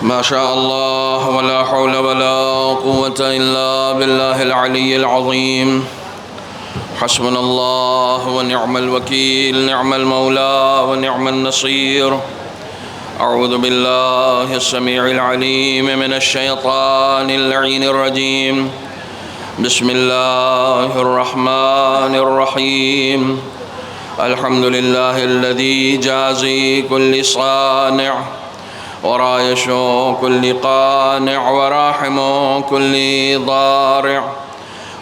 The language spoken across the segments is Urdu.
ما شاء الله ولا حول ولا قوة إلا بالله العلي العظيم. حسبنا الله ونعم الوكيل، نعم المولى ونعم النصير. أعوذ بالله السميع العليم من الشيطان اللعين الرجيم. بسم الله الرحمن الرحيم. الحمد لله الذي جازي كل صانع ورايش كل قانع ورحم كل ضارع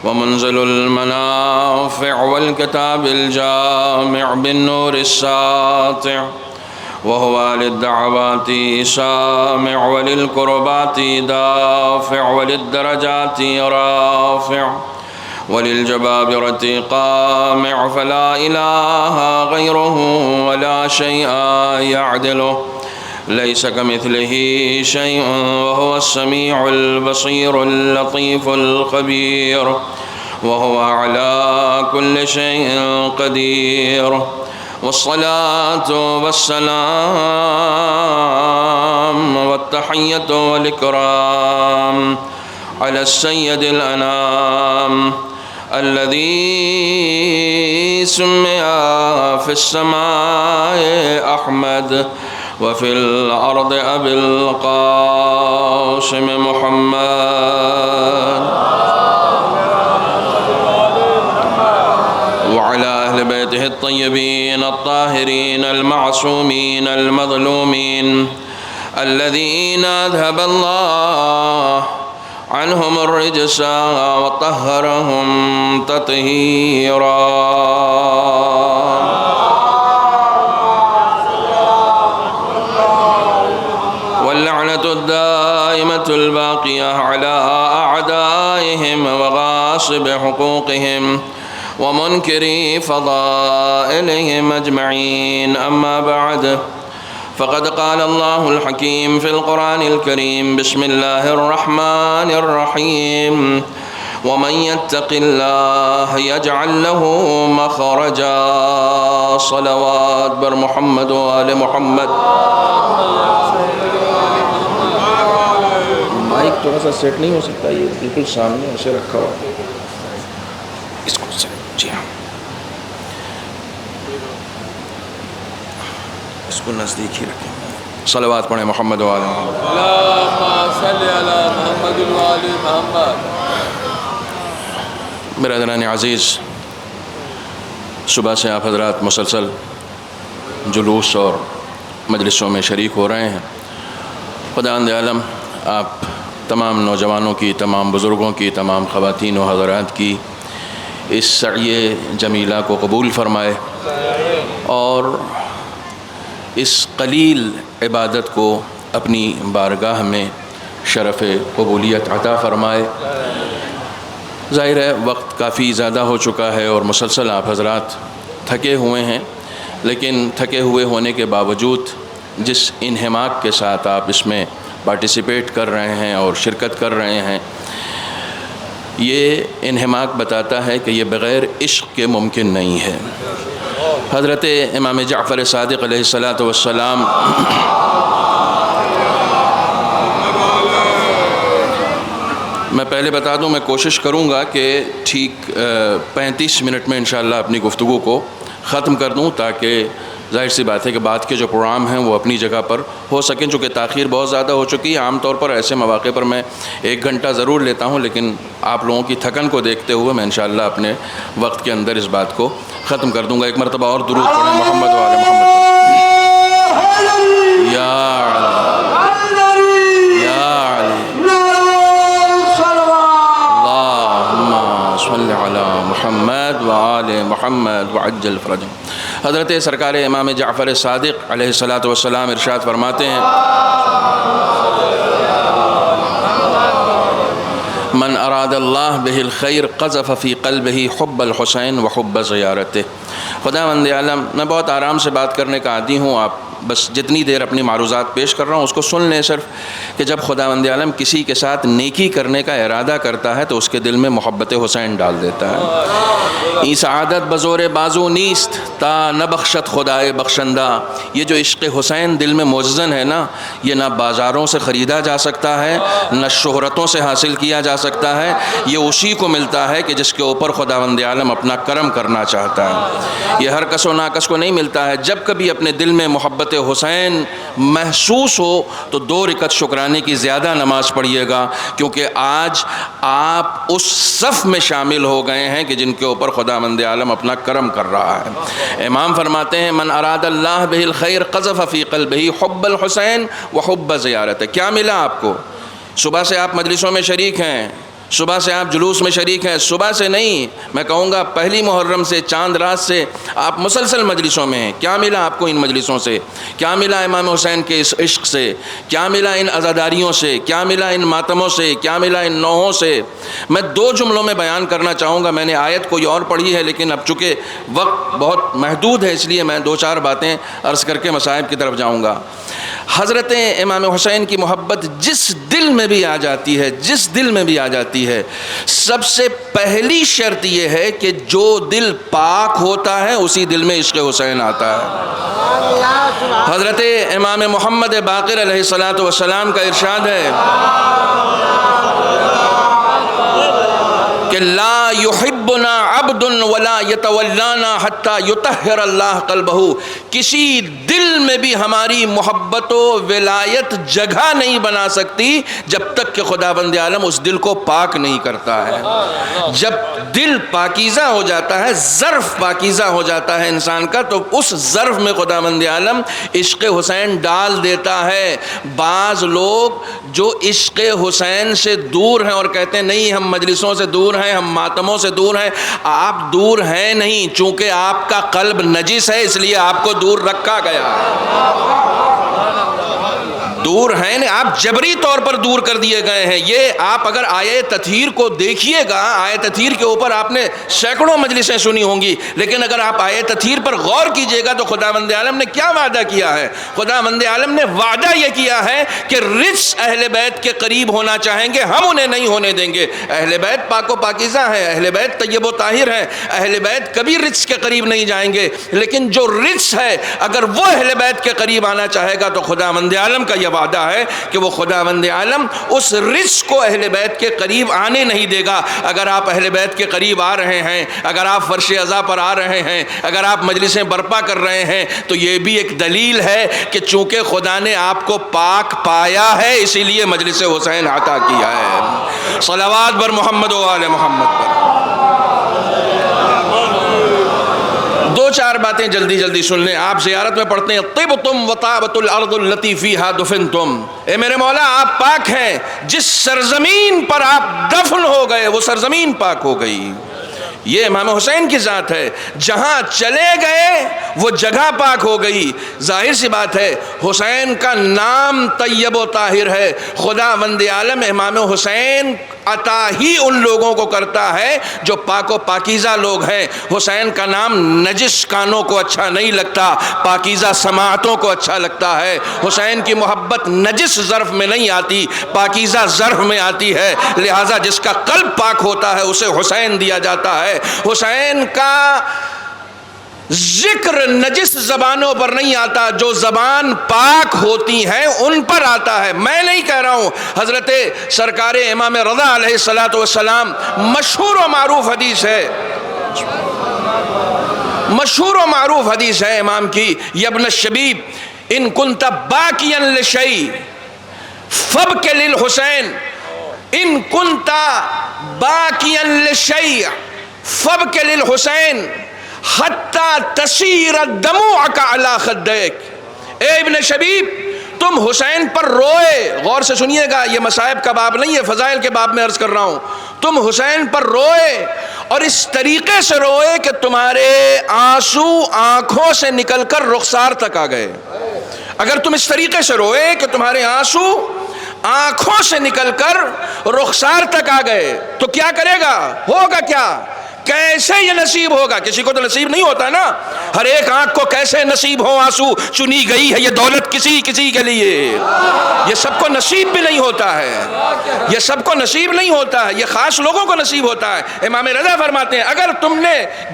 ومنزل المنافع والكتاب الجامع بالنور الساطع، وهو للدعوات سامع وللكربات دافع وللدرجات رافع وللجبابرة قامع، فلا إله غيره ولا شيء يعدله، ليس كمثله شيء وهو السميع البصير اللطيف الخبير، وهو على كل شيء قدير. والصلاة والسلام والتحية والإكرام على السيد الأنام الذي سمي في السماء أحمد وفي الأرض أبي القاسم محمد، وعلى أهل بيته الطيبين الطاهرين المعصومين المظلومين الذين أذهب الله عنهم الرجس وطهرهم تطهيرا. واللعنة الدائمة الباقية على أعدائهم وغاصب حقوقهم ومنكري فضائلهم أجمعين. أما بعد، فقد قال الله الحكيم في القرآن الكريم: بسم الله الرحمن الرحيم. ومن يتق الله يجعل له مخرجا. صلوات بر محمد وآل محمد. مائک تھوڑا سا سیٹ نہیں ہو سکتا؟ یہ بالکل سامنے اسے رکھا ہوا، اس کو سے جی ہاں اس کو نزدیک ہی رکھیں. صلوات پڑھیں محمد و آل محمد. اللہم صلی علی محمد و آل محمد. برادران عزیز، صبح سے آپ حضرات مسلسل جلوس اور مجلسوں میں شریک ہو رہے ہیں. خداوند عالم آپ تمام نوجوانوں کی، تمام بزرگوں کی، تمام خواتین و حضرات کی اس سعی جمیلہ کو قبول فرمائے اور اس قلیل عبادت کو اپنی بارگاہ میں شرف قبولیت عطا فرمائے. ظاہر ہے وقت کافی زیادہ ہو چکا ہے اور مسلسل آپ حضرات تھکے ہوئے ہیں، لیکن تھکے ہوئے ہونے کے باوجود جس انہماک کے ساتھ آپ اس میں پارٹیسپیٹ کر رہے ہیں اور شرکت کر رہے ہیں، یہ انہماک بتاتا ہے کہ یہ بغیر عشق کے ممکن نہیں ہے. حضرت امام جعفر صادق علیہ السلام میں پہلے بتا دوں، میں کوشش کروں گا کہ ٹھیک 35 منٹ میں انشاءاللہ اپنی گفتگو کو ختم کر دوں، تاکہ ظاہر سی بات ہے کہ بعد کے جو پروگرام ہیں وہ اپنی جگہ پر ہو سکیں. چونکہ تاخیر بہت زیادہ ہو چکی ہے، عام طور پر ایسے مواقع پر میں 1 گھنٹہ ضرور لیتا ہوں، لیکن آپ لوگوں کی تھکن کو دیکھتے ہوئے میں انشاءاللہ اپنے وقت کے اندر اس بات کو ختم کر دوں گا. ایک مرتبہ اور درود پڑھیں محمد و آل محمد. یا محمد و آل محمد وعجل فرجهم. حضرت سرکار امام جعفر صادق علیہ السلام ارشاد فرماتے ہیں: من اراد اللہ بہ الخیر قذف فی قلبہ حب الحسین و حب زیارتہ. خداوند عالم، میں بہت آرام سے بات کرنے کا عادی ہوں، آپ بس جتنی دیر اپنی معروضات پیش کر رہا ہوں اس کو سن لیں صرف، کہ جب خداوند عالم کسی کے ساتھ نیکی کرنے کا ارادہ کرتا ہے تو اس کے دل میں محبت حسین ڈال دیتا ہے۔ ای سعادت بزور بازو نیست تا نبخشت خدائے بخشندہ، یہ جو عشق حسین دل میں معززن ہے نا، یہ نہ بازاروں سے خریدا جا سکتا ہے، نہ شہرتوں سے حاصل کیا جا سکتا ہے، یہ اسی کو ملتا ہے کہ جس کے اوپر خداوند عالم اپنا کرم کرنا چاہتا ہے۔ یہ ہر کس و ناکس کو نہیں ملتا ہے۔ جب کبھی اپنے دل میں محبت حسین محسوس ہو تو 2 رکعت شکرانے کی زیادہ نماز پڑھیے گا، کیونکہ آج آپ اس صف میں شامل ہو گئے ہیں کہ جن کے اوپر خداوند عالم اپنا کرم کر رہا ہے۔ امام فرماتے ہیں من اراد اللہ بہ الخیر قذف فی قلبہ حب الحسین وحب زیارتہ۔ کیا ملا آپ کو؟ صبح سے آپ مجلسوں میں شریک ہیں، صبح سے آپ جلوس میں شریک ہیں، صبح سے نہیں، میں کہوں گا پہلی محرم سے چاند رات سے آپ مسلسل مجلسوں میں ہیں۔ کیا ملا آپ کو ان مجلسوں سے؟ کیا ملا امام حسین کے اس عشق سے؟ کیا ملا ان عزاداریوں سے؟ کیا ملا ان ماتموں سے؟ کیا ملا ان نوحوں سے؟ میں 2 جملوں میں بیان کرنا چاہوں گا۔ میں نے آیت کوئی اور پڑھی ہے لیکن اب چونکہ وقت بہت محدود ہے اس لیے میں 2-4 باتیں عرض کر کے مصائب کی طرف جاؤں گا۔ حضرت امام حسین کی محبت جس دل میں بھی آ جاتی ہے، جس دل میں بھی آ جاتی ہے، سب سے پہلی شرط یہ ہے کہ جو دل پاک ہوتا ہے اسی دل میں عشق حسین آتا ہے۔ حضرت امام محمد باقر علیہ السلام کا ارشاد ہے کہ لا یحبنا عبد ولا یتولانا حتی یطہر اللہ قلبہ، کسی دل میں بھی ہماری محبت و ولایت جگہ نہیں بنا سکتی جب تک کہ خداوند عالم اس دل کو پاک نہیں کرتا ہے۔ جب دل پاکیزہ ہو جاتا ہے، ظرف پاکیزہ ہو جاتا ہے انسان کا، تو اس ظرف میں خداوند عالم عشق حسین ڈال دیتا ہے۔ بعض لوگ جو عشق حسین سے دور ہیں اور کہتے ہیں نہیں ہم مجلسوں سے دور ہیں، ہم ماتموں سے دور ہیں، آپ دور ہیں نہیں، چونکہ آپ کا قلب نجس ہے اس لیے آپ کو دور رکھا گیا ہے۔ دور ہیں نہیں، آپ جبری طور پر دور کر دیے گئے ہیں۔ یہ آپ اگر آیہ تطہیر کو دیکھیے گا، آیہ تطہیر کے اوپر آپ نے سینکڑوں مجلسیں سنی ہوں گی، لیکن اگر آپ آیہ تطہیر پر غور کیجئے گا تو خداوند عالم نے کیا وعدہ کیا ہے؟ خداوند عالم نے وعدہ یہ کیا ہے کہ رچ اہل بیت کے قریب ہونا چاہیں گے، ہم انہیں نہیں ہونے دیں گے۔ اہل بیت پاک و پاکیزہ ہے، اہل بیت طیب و طاہر ہے، اہل بیت کبھی رچ کے قریب نہیں جائیں گے، لیکن جو رچ ہے اگر وہ اہل بیت کے قریب آنا چاہے گا تو خداوند عالم کا یہ وعدہ ہے کہ وہ خداوند عالم اس رچ کو اہل بیت کے قریب آنے نہیں دے گا۔ اگر آپ اہل بیت کے قریب آ رہے ہیں، اگر آپ فرش عزا پر آ رہے ہیں، اگر آپ مجلسیں برپا کر رہے ہیں، تو یہ بھی ایک دلیل ہے کہ چونکہ خدا نے آپ کو پاک پایا ہے اسی لیے مجلس حسین عطا کیا ہے۔ صلوات بر محمد و آل محمد پر۔ 2-4 باتیں جلدی جلدی سن لیں۔ آپ زیارت میں پڑھتے ہیں طبتم وطابت الارض التي فيها دفنتم، اے میرے مولا آپ پاک ہیں، جس سرزمین پر آپ دفن ہو گئے وہ سرزمین پاک ہو گئی۔ یہ امام حسین کی ذات ہے، جہاں چلے گئے وہ جگہ پاک ہو گئی۔ ظاہر سی بات ہے حسین کا نام طیب و طاہر ہے، خداوند عالم امام حسین عطا ہی ان لوگوں کو کرتا ہے جو پاک و پاکیزہ لوگ ہیں۔ حسین کا نام نجس کانوں کو اچھا نہیں لگتا، پاکیزہ سماعتوں کو اچھا لگتا ہے۔ حسین کی محبت نجس ظرف میں نہیں آتی، پاکیزہ ظرف میں آتی ہے، لہٰذا جس کا قلب پاک ہوتا ہے اسے حسین دیا جاتا ہے۔ حسین کا ذکر نجس زبانوں پر نہیں آتا، جو زبان پاک ہوتی ہیں ان پر آتا ہے۔ میں نہیں کہہ رہا ہوں، حضرت سرکار امام رضا علیہ السلام، مشہور و معروف حدیث ہے، مشہور و معروف حدیث ہے امام کی، یا ابن الشبیب ان کنت باکیا لشیء فابک للحسین، ان کنت باکیا لشیء فابک للحسین حتی تسیر دموعک علی خدیک۔ اے ابن شبیب تم حسین پر روئے، غور سے سنیے گا، یہ مصائب کا باب نہیں ہے، فضائل کے باب میں عرض کر رہا ہوں، تم حسین پر روئے اور اس طریقے سے روئے کہ تمہارے آنسو آنکھوں سے نکل کر رخسار تک آ گئے۔ اگر تم اس طریقے سے روئے کہ تمہارے آنسو آنکھوں سے نکل کر رخسار تک آ گئے تو کیا کرے گا؟ ہوگا کیا کیسے یہ نصیب ہوگا؟ کسی کو تو نصیب نہیں ہوتا نا. ہر ایک آنکھ کو کیسے نصیب ہو آنسو؟ چنی گئی ہے یہ دولت کسی کسی کے لیے. یہ سب کو نصیب بھی نہیں ہوتا ہے. یہ سب کو نصیب نہیں ہوتا ہے. یہ خاص لوگوں کو نصیب ہوتا ہے. امام رضا فرماتے ہیں اگر تم نے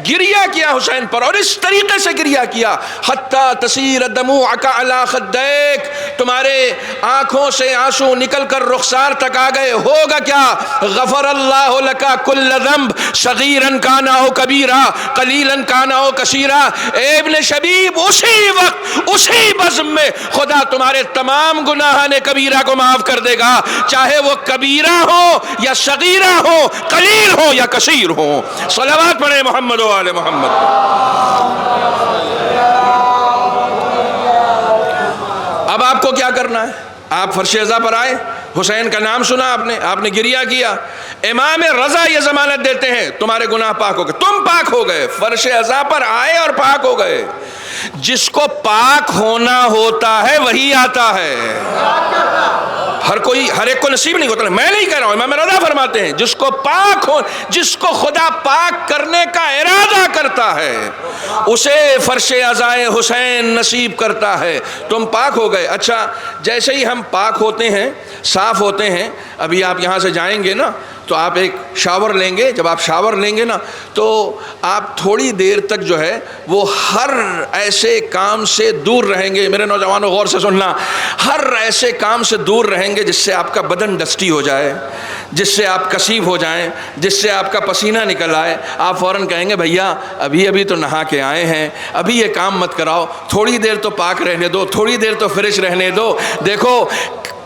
گریہ کیا حسین پر اور اس طریقے سے گریہ کیا حتی تصیر دموعک علی خدیک، تمہارے آنکھوں سے آنسو نکل کر رخسار تک آ گئے، ہوگا کیا؟ غفر اللہ لک کل ذنب صغیرا کان او کبیرا قلیلا کان او کثیرا. ابن شبیب اسی وقت اسی بزم میں خدا تمہارے تمام گناہان کبیرہ کو معاف کر دے گا، چاہے وہ کبیرہ ہو یا صغیرہ ہو، قلیل ہو یا کثیر ہو. صلوات پڑھیں محمد و آل محمد. اب آپ کو کیا کرنا ہے؟ آپ فرش عزا پر آئے، حسین کا نام سنا آپ نے گریہ کیا. امام رضا یہ ضمانت دیتے ہیں تمہارے گناہ پاک ہو گئے، تم پاک ہو گئے. فرش عزا پر آئے اور پاک ہو گئے. جس کو پاک ہونا ہوتا ہے وہی آتا ہے. ہر ایک کو نصیب نہیں ہوتا. میں نہیں کہہ رہا ہوں، امام رضا فرماتے ہیں جس کو پاک ہو، جس کو خدا پاک کرنے کا ارادہ کرتا ہے اسے فرش عزائے حسین نصیب کرتا ہے. تم پاک ہو گئے. اچھا، جیسے ہی ہم پاک ہوتے ہیں، صاف ہوتے ہیں، ابھی آپ یہاں سے جائیں گے نا تو آپ ایک شاور لیں گے. جب آپ شاور لیں گے نا تو آپ تھوڑی دیر تک جو ہے وہ ہر ایسے کام سے دور رہیں گے. میرے نوجوانوں غور سے سننا، ہر ایسے کام سے دور رہیں گے جس سے آپ کا بدن ڈسٹی ہو جائے، جس سے آپ کثیف ہو جائیں، جس سے آپ کا پسینہ نکل آئے. آپ فوراً کہیں گے بھیا ابھی تو نہا کے آئے ہیں، ابھی یہ کام مت کراؤ، تھوڑی دیر تو پاک رہنے دو، تھوڑی دیر تو فریش رہنے دو. دیکھو،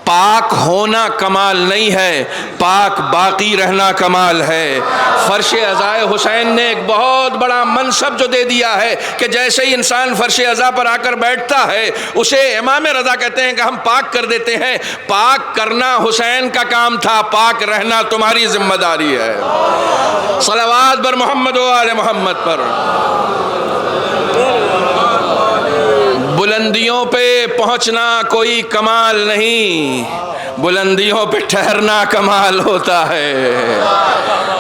پاک ہونا کمال نہیں ہے، پاک باقی رہنا کمال ہے. فرش عزائے حسین نے ایک بہت بڑا منصب جو دے دیا ہے کہ جیسے ہی انسان فرش عزا پر آ کر بیٹھتا ہے اسے امام رضا کہتے ہیں کہ ہم پاک کر دیتے ہیں. پاک کرنا حسین کا کام تھا، پاک رہنا تمہاری ذمہ داری ہے. صلوات بر محمد و آل محمد پر. بلندیوں پہ پہنچنا کوئی کمال نہیں، بلندیوں پہ ٹھہرنا کمال ہوتا ہے.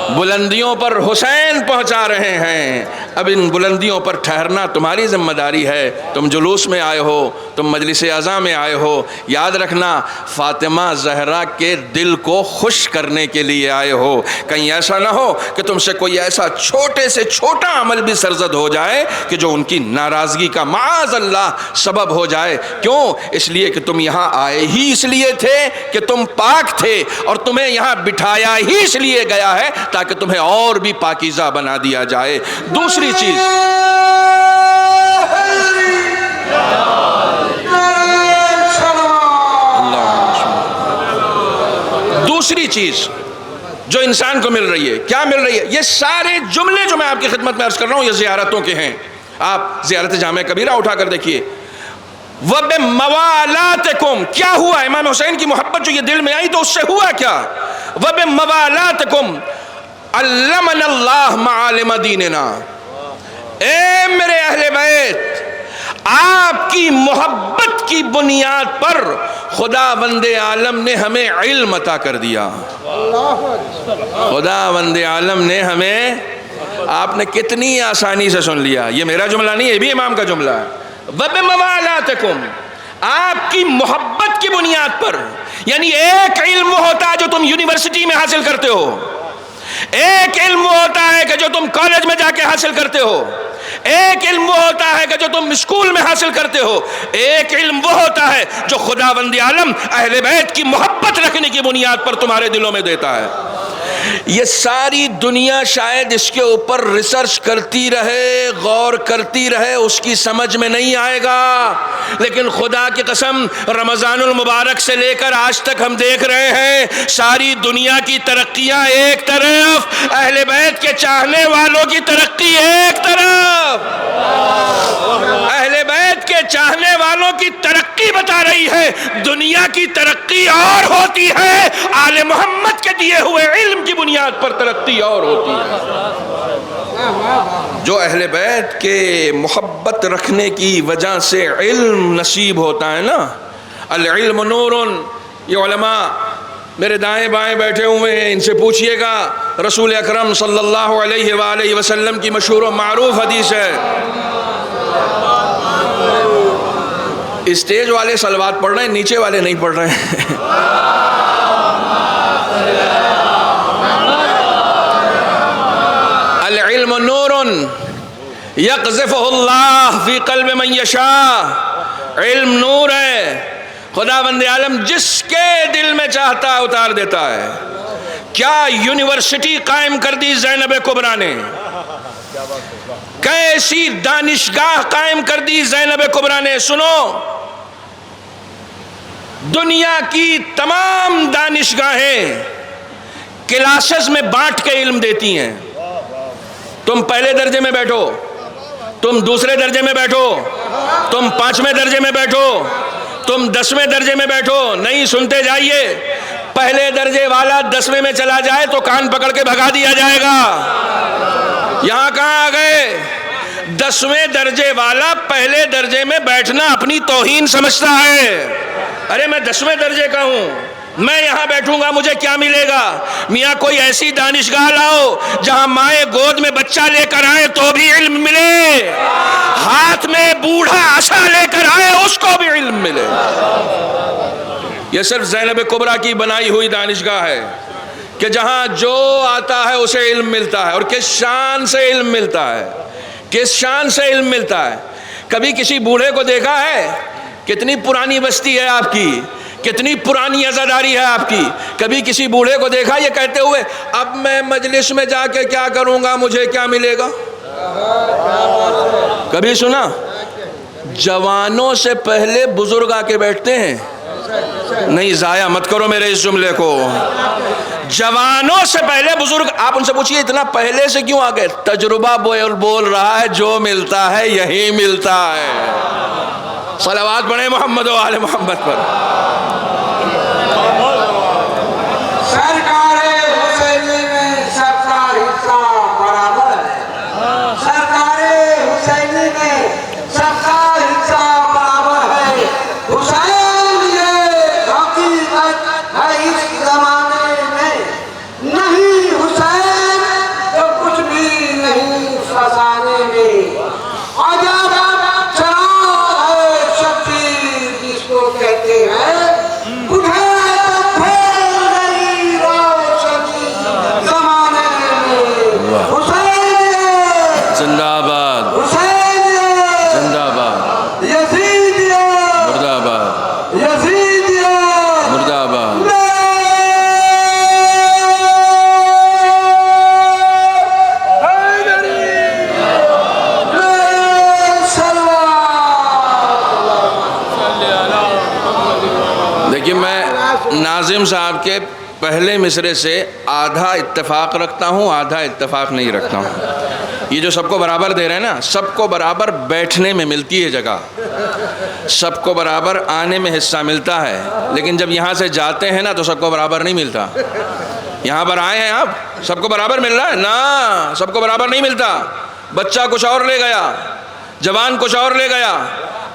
بلندیوں پر حسین پہنچا رہے ہیں، اب ان بلندیوں پر ٹھہرنا تمہاری ذمہ داری ہے. تم جلوس میں آئے ہو، تم مجلس اعزاء میں آئے ہو، یاد رکھنا فاطمہ زہرا کے دل کو خوش کرنے کے لیے آئے ہو. کہیں ایسا نہ ہو کہ تم سے کوئی ایسا چھوٹے سے چھوٹا عمل بھی سرزد ہو جائے کہ جو ان کی ناراضگی کا معاذ اللہ سبب ہو جائے. کیوں؟ اس لیے کہ تم یہاں آئے ہی اس لیے تھے کہ تم پاک تھے، اور تمہیں یہاں بٹھایا ہی اس لیے گیا ہے تاکہ تمہیں اور بھی پاکیزہ بنا دیا جائے. دوسری چیز، دوسری چیز جو انسان کو مل رہی ہے، کیا مل رہی ہے؟ یہ سارے جملے جو میں آپ کی خدمت میں عرض کر رہا ہوں یہ زیارتوں کے ہیں. آپ زیارت جامع کبیرہ اٹھا کر دیکھیے. وَبِمَوَالَاتِكُمْ، کیا ہوا؟ امام حسین کی محبت جو یہ دل میں آئی تو اس سے ہوا کیا؟ وَبِمَوَالَاتِكُمْ عَلَّمَنَا اللَّهُ مَعَالِمَ دِينِنَا. اے میرے اہل بیت، آپ کی محبت کی بنیاد پر خدا وند عالم نے ہمیں علم عطا کر دیا. خدا وند عالم نے ہمیں، آپ نے کتنی آسانی سے سن لیا، یہ میرا جملہ نہیں، یہ بھی امام کا جملہ ہے. وَبِمَوَالَاتِكُمْ، آپ کی محبت کی بنیاد پر. یعنی ایک علم وہ ہوتا ہے جو تم یونیورسٹی میں حاصل کرتے ہو، ایک علم وہ ہوتا ہے کہ جو تم کالج میں جا کے حاصل کرتے ہو، ایک علم وہ ہوتا ہے کہ جو تم اسکول میں حاصل کرتے ہو، ایک علم وہ ہوتا ہے جو خداوند عالم اہل بیت کی محبت رکھنے کی بنیاد پر تمہارے دلوں میں دیتا ہے. یہ ساری دنیا شاید اس کے اوپر ریسرچ کرتی رہے، غور کرتی رہے، اس کی سمجھ میں نہیں آئے گا. لیکن خدا کی قسم رمضان المبارک سے لے کر آج تک ہم دیکھ رہے ہیں ساری دنیا کی ترقیاں ایک طرف، اہل بیت کے چاہنے والوں کی ترقی ایک طرف. اہل بیت کے چاہنے والوں کی ترقی بتا رہی ہے، دنیا کی ترقی اور ہوتی ہے، آل محمد کے دیے ہوئے علم کی بنیاد پر ترقی اور ہوتی ہے. جو اہل بیت کے محبت رکھنے کی وجہ سے علم نصیب ہوتا ہے نا، العلم نور. یہ علماء میرے دائیں بائیں بیٹھے ہوئے ہیں، ان سے پوچھئے گا، رسول اکرم صلی اللہ علیہ وآلہ وسلم کی مشہور و معروف حدیث ہے، اسٹیج والے صلوات پڑھ رہے ہیں، نیچے والے نہیں پڑھ رہے ہیں۔ العلم نور یقذفہ اللہ فی قلب من یشاء، علم نور ہے، خدا بند عالم جس کے دل میں چاہتا ہے اتار دیتا ہے۔ کیا یونیورسٹی قائم کر دی زینب کبریٰ نے، کیسی دانشگاہ قائم کر دی زینب کبریٰ نے۔ سنو، دنیا کی تمام دانشگاہیں کلاسز میں بانٹ کے علم دیتی ہیں، تم پہلے درجے میں بیٹھو، تم دوسرے درجے میں بیٹھو، تم 5ویں درجے میں بیٹھو، تم 10ویں درجے میں بیٹھو، نہیں سنتے جائیے، پہلے درجے والا 10ویں میں چلا جائے تو کان پکڑ کے بھگا دیا جائے گا۔ یہاں کہاں آ گئے؟ 10ویں درجے والا پہلے درجے میں بیٹھنا اپنی توہین سمجھتا ہے۔ ارے میں 10ویں درجے کا ہوں، میں یہاں بیٹھوں گا مجھے کیا ملے گا؟ میاں کوئی ایسی دانشگاہ لاؤ جہاں مائیں گود میں بچہ لے کر آئے تو بھی علم ملے، ہاتھ میں بوڑھا عصا لے کر آئے اس کو بھی علم ملے۔ یہ صرف زینب کبریٰ کی بنائی ہوئی دانشگاہ ہے کہ جہاں جو آتا ہے اسے علم ملتا ہے، اور کس شان سے علم ملتا ہے، کس شان سے علم ملتا ہے۔ کبھی کسی بوڑھے کو دیکھا ہے؟ کتنی پرانی بستی ہے آپ کی، کتنی پرانی عزاداری ہے آپ کی، کبھی کسی بوڑھے کو دیکھا یہ کہتے ہوئے اب میں مجلس میں جا کے کیا کروں گا، مجھے کیا ملے گا؟ کبھی سنا؟ جوانوں سے پہلے بزرگ آ کے بیٹھتے ہیں۔ نہیں ضائع مت کرو میرے اس جملے کو، جوانوں سے پہلے بزرگ۔ آپ ان سے پوچھئے اتنا پہلے سے کیوں آ گئے؟ تجربہ بول رہا ہے جو ملتا ہے یہی ملتا ہے۔ صلوات پڑھیں محمد و آل محمد پر۔ سرکار حسینی میں سب کا حصہ برابر ہے، سرکار حسینی میں سب کا حصہ برابر ہے۔ حسین یہ حقیقت ہے اس زمانے میں، نہیں حسین تو کچھ بھی نہیں فسانے میں۔ عجب چراغ ہے شبیر جس کو کہتے ہیں، بجھے تو پھیل گئی روشنی زمانے میں۔ حسین زندہ آباد، حسین زندہ آباد، یزید مردہ آباد، یزید مردہ آباد۔ دیکھیے میں ناظم صاحب کے پہلے مصرے سے آدھا اتفاق رکھتا ہوں، آدھا اتفاق نہیں رکھتا ہوں۔ یہ جو سب کو برابر دے رہے ہیں نا، سب کو برابر بیٹھنے میں ملتی ہے جگہ، سب کو برابر آنے میں حصہ ملتا ہے، لیکن جب یہاں سے جاتے ہیں نا تو سب کو برابر نہیں ملتا۔ یہاں پر آئے ہیں آپ، سب کو برابر مل رہا ہے نا، سب کو برابر نہیں ملتا۔ بچہ کچھ اور لے گیا، جوان کچھ اور لے گیا،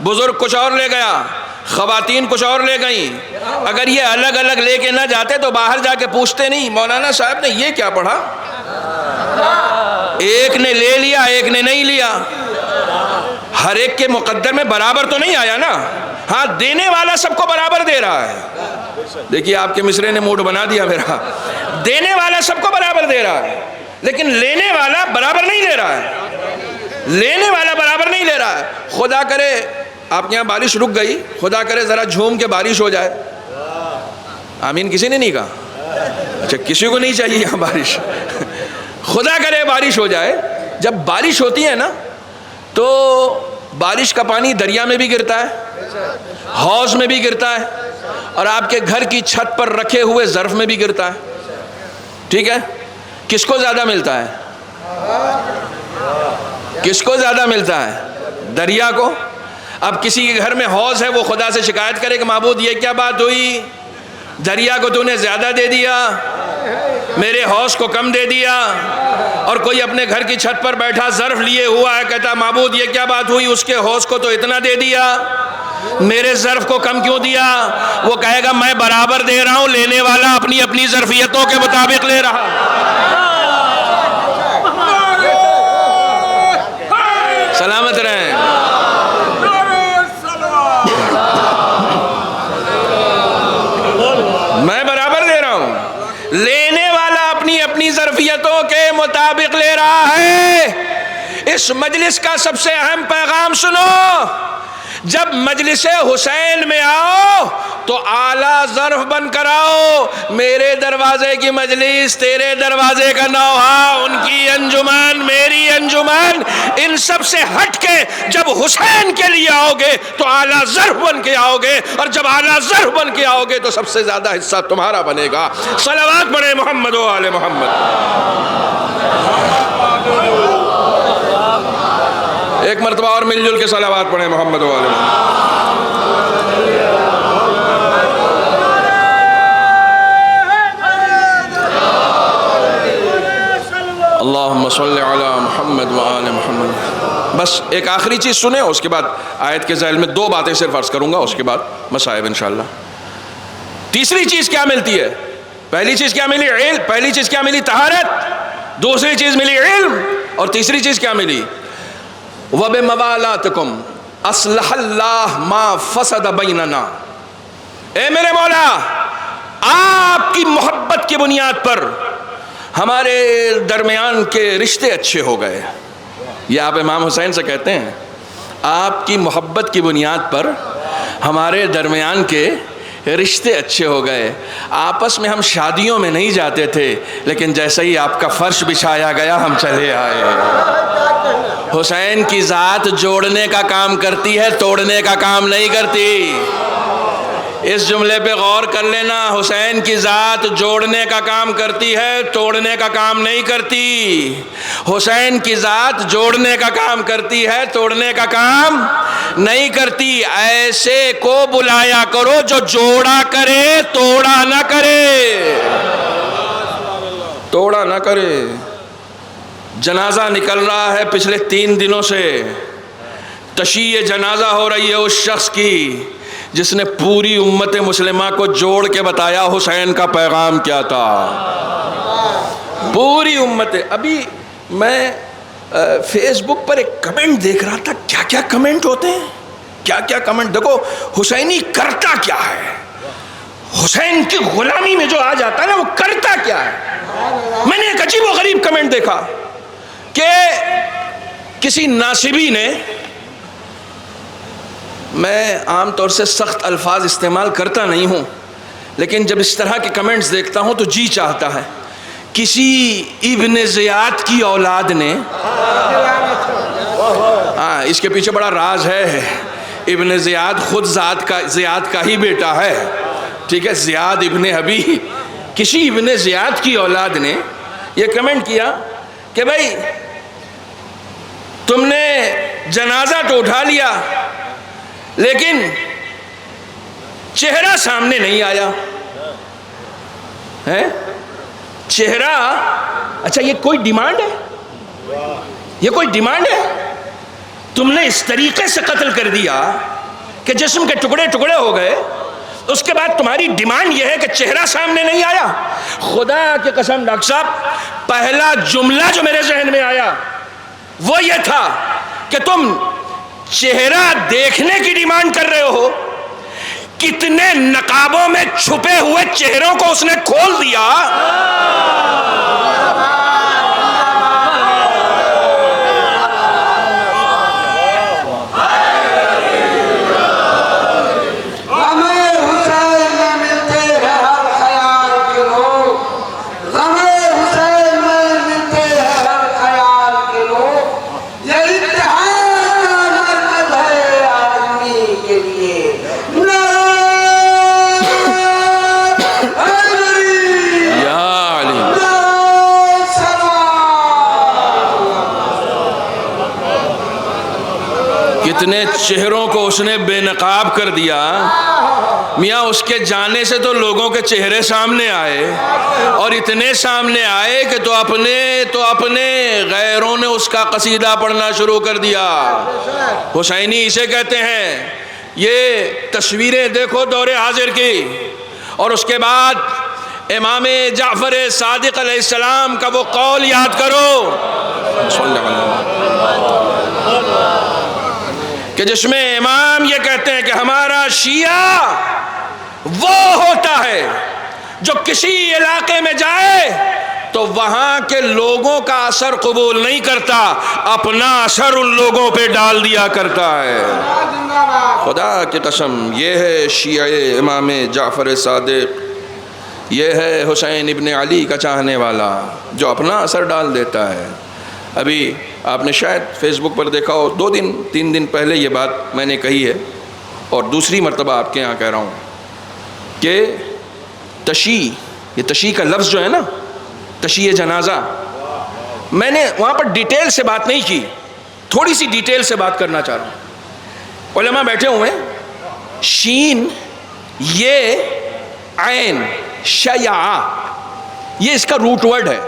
بزرگ کچھ اور لے گیا، خواتین کچھ اور لے گئیں۔ اگر یہ الگ الگ لے کے نہ جاتے تو باہر جا کے پوچھتے نہیں مولانا صاحب نے یہ کیا پڑھا، ایک نے لے لیا ایک نے نہیں لیا۔ ہر ایک کے مقدر میں برابر تو نہیں آیا نا، ہاں دینے والا سب کو برابر دے رہا ہے۔ دیکھیے آپ کے مصرے نے موڈ بنا دیا میرا، دینے والا سب کو برابر دے رہا ہے لیکن لینے والا برابر نہیں دے رہا ہے، لینے والا برابر نہیں لے رہا ہے۔ خدا کرے آپ کے یہاں بارش رک گئی، خدا کرے ذرا جھوم کے بارش ہو جائے۔ آمین کسی نے نہیں کہا؟ اچھا کسی کو نہیں چاہیے یہاں بارش، خدا کرے بارش ہو جائے۔ جب بارش ہوتی ہے نا تو بارش کا پانی دریا میں بھی گرتا ہے، حوض میں بھی گرتا ہے، اور آپ کے گھر کی چھت پر رکھے ہوئے ظرف میں بھی گرتا ہے۔ ٹھیک ہے، کس کو زیادہ ملتا ہے؟ کس کو زیادہ ملتا ہے؟ دریا کو۔ اب کسی کے گھر میں حوض ہے، وہ خدا سے شکایت کرے کہ معبود یہ کیا بات ہوئی، دریا کو تو نے زیادہ دے دیا، میرے حوض کو کم دے دیا۔ اور کوئی اپنے گھر کی چھت پر بیٹھا ظرف لیے ہوا ہے، کہتا معبود یہ کیا بات ہوئی، اس کے حوض کو تو اتنا دے دیا۔ میرے ظرف کو کم کیوں دیا؟ وہ کہے گا میں برابر دے رہا ہوں، لینے والا اپنی اپنی ظرفیتوں کے مطابق لے رہا۔ سلامت رہیں۔ میں برابر دے رہا ہوں، لینے والا اپنی اپنی ظرفیتوں کے مطابق لے رہا ہے۔ اس مجلس کا سب سے اہم پیغام سنو، جب مجلس حسین میں آؤ تو اعلیٰ ظرف بن کر آؤ۔ میرے دروازے کی مجلس، تیرے دروازے کا نوحہ، ان کی انجمن، میری انجمن، ان سب سے ہٹ کے جب حسین کے لیے آؤ گے تو اعلیٰ ظرف بن کے آؤ گے، اور جب اعلیٰ ظرف بن کے آؤ گے تو سب سے زیادہ حصہ تمہارا بنے گا۔ صلوات پڑھیں محمد و آل محمد۔ ایک مرتبہ اور مل جل کے صلوات پڑھیں محمد و آل محمد۔ اللہم صلی علی محمد و آل محمد۔ بس ایک آخری چیز سنیں، اس کے بعد آیت کے ذیل میں 2 باتیں صرف عرض کروں گا، اس کے بعد مصائب انشاءاللہ۔ تیسری چیز کیا ملتی ہے؟ پہلی چیز کیا ملی؟ علم۔ پہلی چیز کیا ملی؟ طہارت۔ دوسری چیز ملی علم، اور تیسری چیز کیا ملی؟ وَبِمَوَالَاتِكُمْ أَصْلَحَ اللَّهُ مَا فَسَدَ بَيْنَنَا۔ اے میرے مولا، آپ کی محبت کی بنیاد پر ہمارے درمیان کے رشتے اچھے ہو گئے۔ یہ آپ امام حسین سے کہتے ہیں، آپ کی محبت کی بنیاد پر ہمارے درمیان کے رشتے اچھے ہو گئے۔ آپس میں ہم شادیوں میں نہیں جاتے تھے، لیکن جیسے ہی آپ کا فرش بچھایا گیا ہم چلے آئے۔ حسین کی ذات جوڑنے کا کام کرتی ہے، توڑنے کا کام نہیں کرتی۔ اس جملے پہ غور کر لینا، حسین کی ذات جوڑنے کا کام کرتی ہے، توڑنے کا کام نہیں کرتی۔ حسین کی ذات جوڑنے کا کام کرتی ہے، توڑنے کا کام نہیں کرتی۔ ایسے کو بلایا کرو جو جوڑا کرے، توڑا نہ کرے، توڑا نہ کرے۔ جنازہ نکل رہا ہے پچھلے 3 دنوں سے، تشییع جنازہ ہو رہی ہے اس شخص کی جس نے پوری امت مسلمہ کو جوڑ کے بتایا حسین کا پیغام کیا تھا۔ پوری امت۔ ابھی میں فیس بک پر ایک کمنٹ دیکھ رہا تھا، کیا کیا کمنٹ ہوتے ہیں، کیا کیا کمنٹ۔ دیکھو حسینی کرتا کیا ہے، حسین کی غلامی میں جو آ جاتا ہے نا، وہ کرتا کیا ہے۔ میں نے ایک عجیب و غریب کمنٹ دیکھا کہ کسی ناصبی نے، میں عام طور سے سخت الفاظ استعمال کرتا نہیں ہوں، لیکن جب اس طرح کے کمنٹس دیکھتا ہوں تو جی چاہتا ہے، کسی ابن زیاد کی اولاد نے، ہاں اس کے پیچھے بڑا راز ہے، ابن زیاد خود زیاد کا ہی بیٹا ہے، ٹھیک ہے، زیاد ابن ابی، کسی ابن زیاد کی اولاد نے یہ کمنٹ کیا کہ بھائی تم نے جنازہ تو اٹھا لیا لیکن چہرہ سامنے نہیں آیا ہے، چہرہ، اچھا یہ کوئی ڈیمانڈ ہے؟ یہ کوئی ڈیمانڈ ہے؟ تم نے اس طریقے سے قتل کر دیا کہ جسم کے ٹکڑے ٹکڑے ہو گئے، اس کے بعد تمہاری ڈیمانڈ یہ ہے کہ چہرہ سامنے نہیں آیا؟ خدا کی قسم ڈاکٹر صاحب، پہلا جملہ جو میرے ذہن میں آیا وہ یہ تھا کہ تم چہرہ دیکھنے کی ڈیمانڈ کر رہے ہو، کتنے نقابوں میں چھپے ہوئے چہروں کو اس نے کھول دیا۔ اتنے چہروں کو اس نے بے نقاب کر دیا، میاں اس کے جانے سے تو لوگوں کے چہرے سامنے آئے، اور اتنے سامنے آئے کہ تو اپنے غیروں نے اس کا قصیدہ پڑھنا شروع کر دیا۔ حسینی اسے کہتے ہیں، یہ تصویریں دیکھو دور حاضر کی، اور اس کے بعد امام جعفر صادق علیہ السلام کا وہ قول یاد کرو کہ جس میں امام یہ کہتے ہیں کہ ہمارا شیعہ وہ ہوتا ہے جو کسی علاقے میں جائے تو وہاں کے لوگوں کا اثر قبول نہیں کرتا، اپنا اثر ان لوگوں پہ ڈال دیا کرتا ہے۔ خدا کی قسم یہ ہے شیعہ امام جعفر صادق، یہ ہے حسین ابن علی کا چاہنے والا جو اپنا اثر ڈال دیتا ہے۔ ابھی آپ نے شاید فیس بک پر دیکھا ہو، 2-3 دن پہلے یہ بات میں نے کہی ہے اور دوسری مرتبہ آپ کے یہاں کہہ رہا ہوں کہ تشیع، یہ تشیع کا لفظ جو ہے نا، تشیع جنازہ، میں نے وہاں پر ڈیٹیل سے بات نہیں کی، تھوڑی سی ڈیٹیل سے بات کرنا چاہ رہا ہوں۔ علماء بیٹھے ہوئے ہیں، شین یہ عین شیعہ، یہ اس کا روٹ ورڈ ہے۔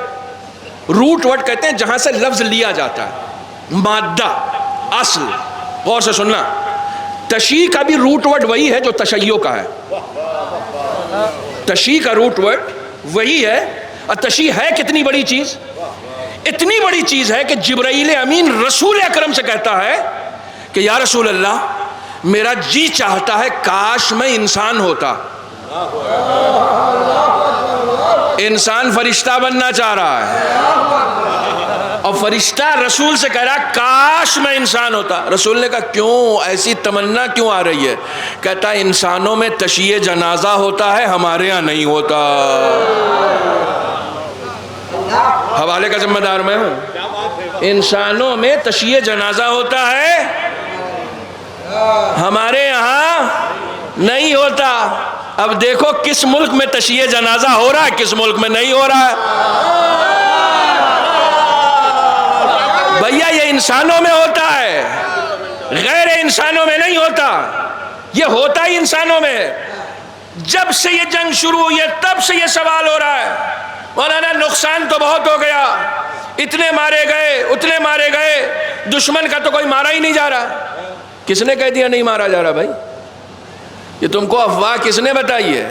روٹ ورڈ کہتے ہیں جہاں سے لفظ لیا جاتا ہے، مادہ، اصل۔ غور سے سننا، تشیع کا بھی روٹ ورڈ وہی ہے جو تشیع کا ہے، تشیع کا روٹ ورڈ وہی ہے۔ اور تشیع ہے کتنی بڑی چیز، اتنی بڑی چیز ہے کہ جبرائیل امین رسول اکرم سے کہتا ہے کہ یا رسول اللہ میرا جی چاہتا ہے کاش میں انسان ہوتا۔ انسان فرشتہ بننا چاہ رہا ہے اور فرشتہ رسول سے کہہ رہا ہے کاش میں انسان ہوتا۔ رسول نے کہا کیوں، ایسی تمنا کیوں آ رہی ہے؟ کہتا ہے انسانوں میں تشیع جنازہ ہوتا ہے، ہمارے یہاں نہیں ہوتا۔ حوالے کا ذمہ دار میں ہوں۔ انسانوں میں تشیع جنازہ ہوتا ہے، ہمارے یہاں نہیں ہوتا۔ اب دیکھو کس ملک میں تشیع جنازہ ہو رہا ہے، کس ملک میں نہیں ہو رہا ہے۔ بھیا یہ انسانوں میں ہوتا ہے، غیر انسانوں میں نہیں ہوتا، یہ ہوتا ہی انسانوں میں۔ جب سے یہ جنگ شروع ہوئی ہے تب سے یہ سوال ہو رہا ہے، مولانا نقصان تو بہت ہو گیا، اتنے مارے گئے اتنے مارے گئے، دشمن کا تو کوئی مارا ہی نہیں جا رہا۔ کس نے کہہ دیا نہیں مارا جا رہا بھائی؟ یہ تم کو افواہ کس نے بتائی ہے؟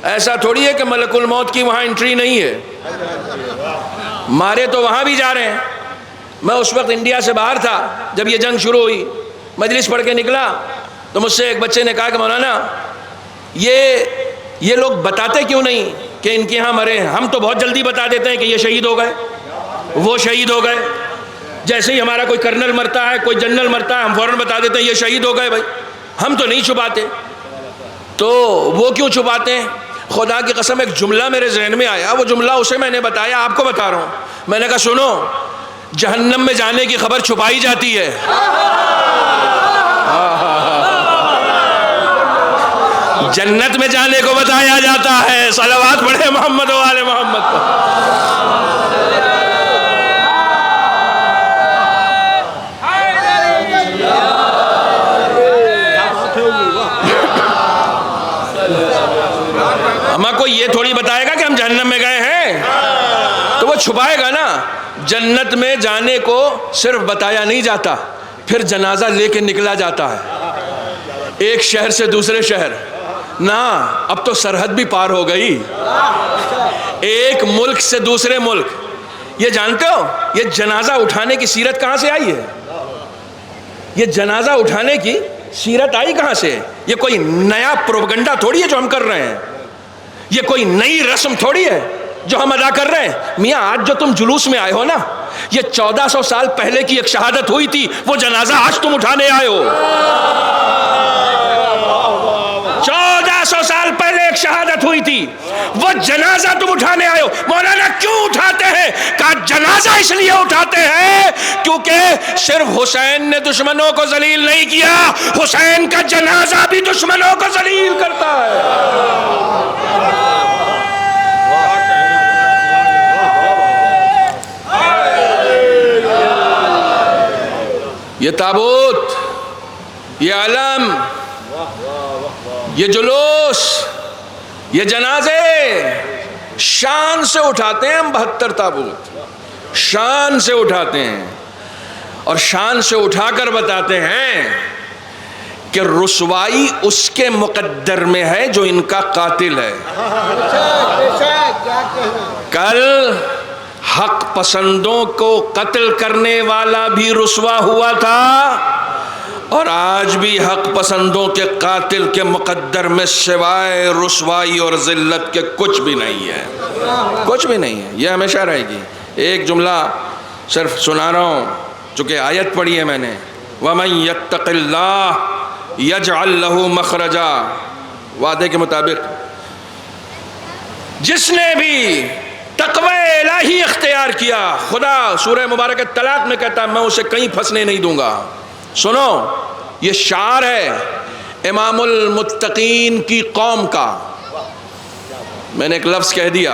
ایسا تھوڑی ہے کہ ملک الموت کی وہاں انٹری نہیں ہے، مارے تو وہاں بھی جا رہے ہیں۔ میں اس وقت انڈیا سے باہر تھا جب یہ جنگ شروع ہوئی، مجلس پڑھ کے نکلا تو مجھ سے ایک بچے نے کہا کہ مولانا یہ لوگ بتاتے کیوں نہیں کہ ان کے یہاں مرے ہیں؟ ہم تو بہت جلدی بتا دیتے ہیں کہ یہ شہید ہو گئے، وہ شہید ہو گئے، جیسے ہی ہمارا کوئی کرنل مرتا ہے کوئی جنرل مرتا ہے ہم فوراً بتا دیتے ہیں یہ شہید ہو گئے۔ بھائی ہم تو نہیں چھپاتے، تو وہ کیوں چھپاتے ہیں؟ خدا کی قسم ایک جملہ میرے ذہن میں آیا، وہ جملہ اسے میں نے بتایا، آپ کو بتا رہا ہوں۔ میں نے کہا سنو، جہنم میں جانے کی خبر چھپائی جاتی ہے، جنت میں جانے کو بتایا جاتا ہے۔ صلوات پڑھے محمد و آل محمد کو۔ ہمیں کوئی یہ تھوڑی بتائے گا کہ ہم جہنم میں گئے ہیں، تو وہ چھپائے گا نا۔ جنت میں جانے کو صرف بتایا نہیں جاتا، پھر جنازہ لے کے نکلا جاتا ہے ایک شہر سے دوسرے شہر۔ نا اب تو سرحد بھی پار ہو گئی، ایک ملک سے دوسرے ملک۔ یہ جانتے ہو یہ جنازہ اٹھانے کی سیرت کہاں سے آئی ہے؟ یہ جنازہ اٹھانے کی سیرت آئی کہاں سے؟ یہ کوئی نیا پروپیگنڈا تھوڑی ہے جو ہم کر رہے ہیں، یہ کوئی نئی رسم تھوڑی ہے جو ہم ادا کر رہے ہیں۔ میاں آج جو تم جلوس میں آئے ہو نا، یہ 1400 سال پہلے کی ایک شہادت ہوئی تھی، وہ جنازہ آج تم اٹھانے آئے ہو۔ 1400 سال پہلے ایک شہادت ہوئی تھی، وہ جنازہ تم اٹھانے آئے ہو۔ مولانا کیوں اٹھاتے ہیں؟ کہا جنازہ اس لیے اٹھاتے ہیں کیونکہ صرف حسین نے دشمنوں کو ذلیل نہیں کیا، حسین کا جنازہ بھی دشمنوں کو ذلیل کرتا ہے۔ یہ تابوت، یہ علم، یہ جلوس، یہ جنازے شان سے اٹھاتے ہیں ہم 72 تابوت، شان سے اٹھاتے ہیں، اور شان سے اٹھا کر بتاتے ہیں کہ رسوائی اس کے مقدر میں ہے جو ان کا قاتل ہے. کل حق پسندوں کو قتل کرنے والا بھی رسوا ہوا تھا اور آج بھی حق پسندوں کے قاتل کے مقدر میں سوائے رسوائی اور ذلت کے کچھ بھی نہیں ہے. کچھ بھی نہیں ہے. یہ ہمیشہ رہے گی. ایک جملہ صرف سنا رہا ہوں چونکہ آیت پڑھی ہے میں نے. وَمَن يَتَّقِ اللَّهَ يَجْعَلْ لَهُ مَخْرَجًا. وعدے کے مطابق جس نے بھی تقوی الہی اختیار کیا، خدا سورہ مبارکہ طلاق میں کہتا ہے میں اسے کہیں پھنسنے نہیں دوں گا. سنو، یہ شعار ہے امام المتقین کی قوم کا. میں نے ایک لفظ کہہ دیا،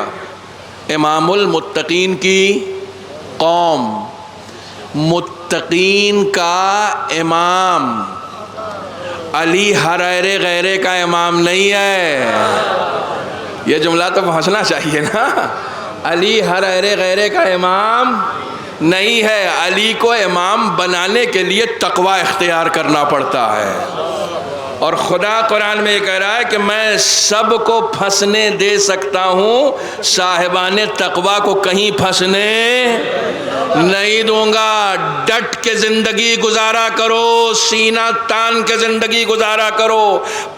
امام المتقین کی قوم. متقین کا امام علی حرائر غیرے کا امام نہیں ہے. یہ جملہ تو پہنچنا چاہیے نا. علی حرائر غیرے کا امام نہیں ہے. علی کو امام بنانے کے لیے تقوی اختیار کرنا پڑتا ہے. اور خدا قرآن میں یہ کہہ رہا ہے کہ میں سب کو پھنسنے دے سکتا ہوں، صاحبان تقوی کو کہیں پھنسنے نہیں دوں گا. ڈٹ کے زندگی گزارا کرو، سینہ تان کے زندگی گزارا کرو.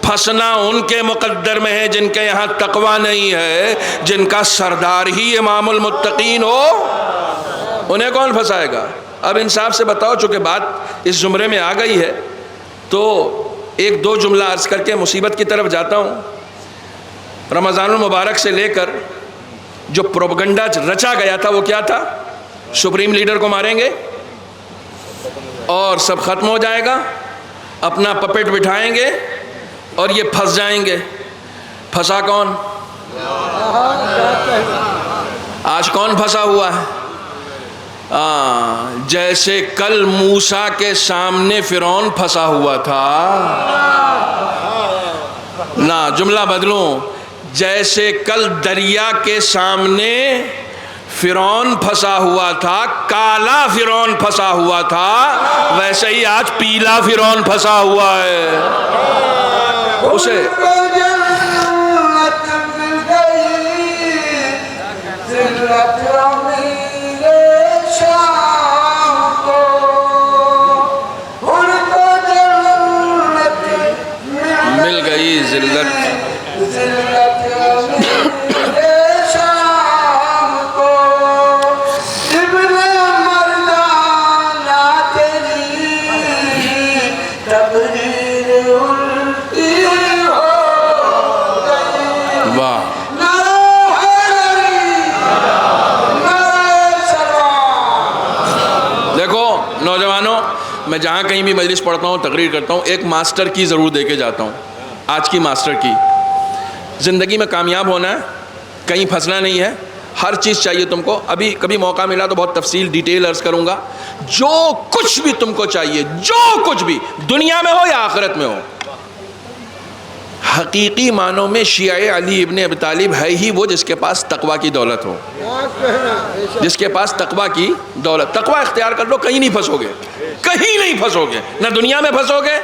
پھنسنا ان کے مقدر میں ہے جن کے یہاں تقوی نہیں ہے. جن کا سردار ہی امام المتقین ہو انہیں کون پھنسائے گا؟ اب انصاف سے بتاؤ، چونکہ بات اس زمرے میں آ گئی ہے تو ایک دو جملہ عرض کر کے مصیبت کی طرف جاتا ہوں. رمضان المبارک سے لے کر جو پروپیگنڈا رچا گیا تھا وہ کیا تھا؟ سپریم لیڈر کو ماریں گے اور سب ختم ہو جائے گا، اپنا پپٹ بٹھائیں گے اور یہ پھنس جائیں گے. پھنسا کون؟ آج کون پھنسا ہوا ہے؟ جیسے کل موسیٰ کے سامنے فرعون پھنسا ہوا تھا. نہ جملہ بدلوں، جیسے کل دریا کے سامنے فرعون پھنسا ہوا تھا، کالا فرعون پھنسا ہوا تھا، ویسے ہی آج پیلا فرعون پھنسا ہوا ہے. اسے مل گئی ذلت. نوجوانوں، میں جہاں کہیں بھی مجلس پڑھتا ہوں، تقریر کرتا ہوں، ایک ماسٹر کی ضرور دے کے جاتا ہوں. آج کی ماسٹر کی. زندگی میں کامیاب ہونا ہے، کہیں پھنسنا نہیں ہے، ہر چیز چاہیے تم کو. ابھی کبھی موقع ملا تو بہت تفصیل ڈیٹیل عرض کروں گا. جو کچھ بھی تم کو چاہیے، جو کچھ بھی، دنیا میں ہو یا آخرت میں ہو، حقیقی معنوں میں شیعہ علی ابن ابی طالب ہے ہی وہ جس کے پاس تقوی کی دولت ہو. جس کے پاس تقوی کی دولت. تقوی اختیار کر لو، کہیں نہیں پھنسو گے. کہیں نہیں پھنسو گے. نہ دنیا میں پھنسو گے